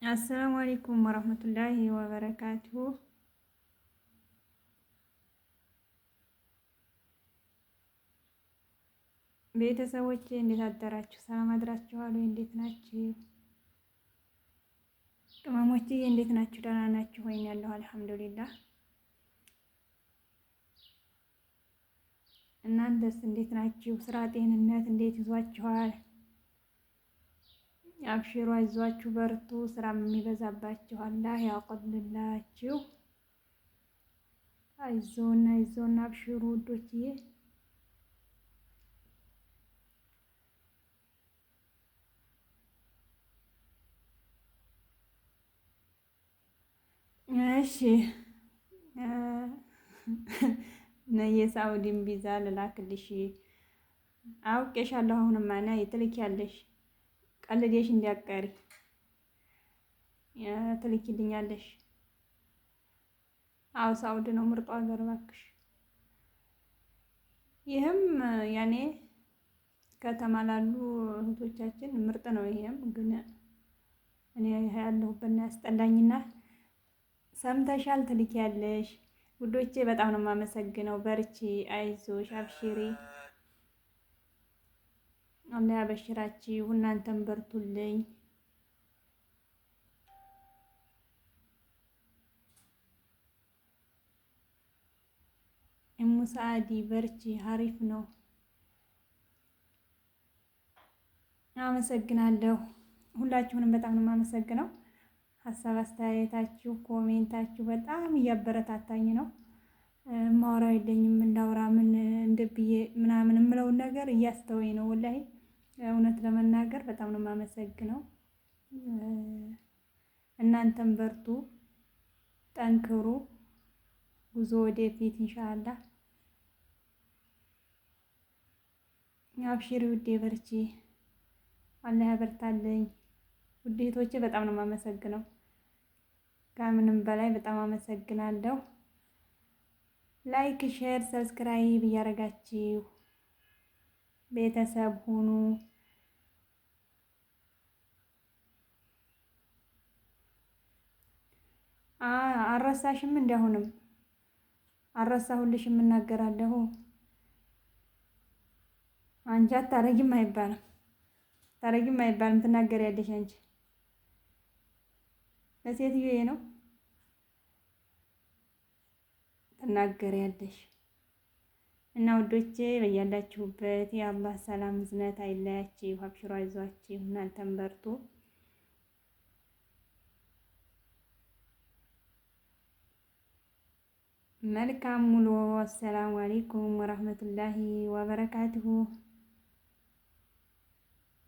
አሰላሙ አለይኩም ወረህመቱላሂ ወበረካቱሁ። ቤተሰቦቼ እንዴት አደራችሁ? ሰላም አድራችኋል ወይ? እንዴት ናችሁ? ቅመሞችዬ እንዴት ናችሁ? ደህና ናችሁ ወይ? ያለሁ አልሐምዱሊላህ። እናንተስ እንዴት ናችሁ? ስራ፣ ጤንነት እንዴት ይዟችኋል? አብሽሩ፣ አይዟችሁ፣ በርቱ። ስራም የሚበዛባችሁ አላህ ያቆልላችሁ። አይዞን አይዞን፣ አብሽሩ ውዶችዬ። እሺ የሳውዲን ቪዛ ልላክልሽ። አውቄሻለሁ። አሁንማ ነይ ትልኪያለሽ። ቀልዴሽ እንዲያቀሪ ትልኪልኛለሽ። አዎ ሳውዲ ነው ምርጧ ሀገር እባክሽ። ይህም ያኔ ከተማ ላሉ እህቶቻችን ምርጥ ነው። ይሄም ግን እኔ ያለሁበት ያስጠላኝና ሰምተሻል፣ ትልኪያለሽ ውዶቼ። በጣም ነው የማመሰግነው። በርቺ፣ አይዞሽ፣ አብሽሪ። አላህ ያበሽራችሁ። እናንተም በርቱልኝ። እሙ ሰአዲ በርቺ፣ ሀሪፍ ነው። አመሰግናለሁ። ሁላችሁንም በጣም ነው የማመሰግነው። ሀሳብ አስተያየታችሁ፣ ኮሜንታችሁ በጣም እያበረታታኝ ነው። ማውራው የለኝም እንዳውራ ምን እንደብዬ ምናምን የምለውን ነገር እያስተወኝ ነው። ወላሂ እውነት ለመናገር በጣም ነው የማመሰግነው። እናንተም በርቱ፣ ጠንክሩ። ጉዞ ወደፊት ኢንሻአላህ። አብሽሪ ውዴ፣ በርቺ። አላህ ያበርታልኝ። ውዴቶቼ በጣም ነው የማመሰግነው። ከምንም በላይ በጣም አመሰግናለሁ። ላይክ፣ ሼር፣ ሰብስክራይብ እያደረጋችሁ ቤተሰብ ሁኑ። አረሳሽም? እንዲያሁንም አረሳሁልሽም እናገራለሁ። አንቺ አታረጊም አይባልም፣ ታረጊም አይባልም። ትናገሪያለሽ አንቺ። ለሴትዮዬ ነው ትናገሪያለሽ። እና ውዶቼ በያላችሁበት የአላህ ሰላም እዝነት አይለያችሁ። አብሽሩ፣ አይዟችሁ። እናንተም በርቱ። መልካም ሙሉ። አሰላሙ አለይኩም ወራህመቱላሂ ወበረካቱሁ።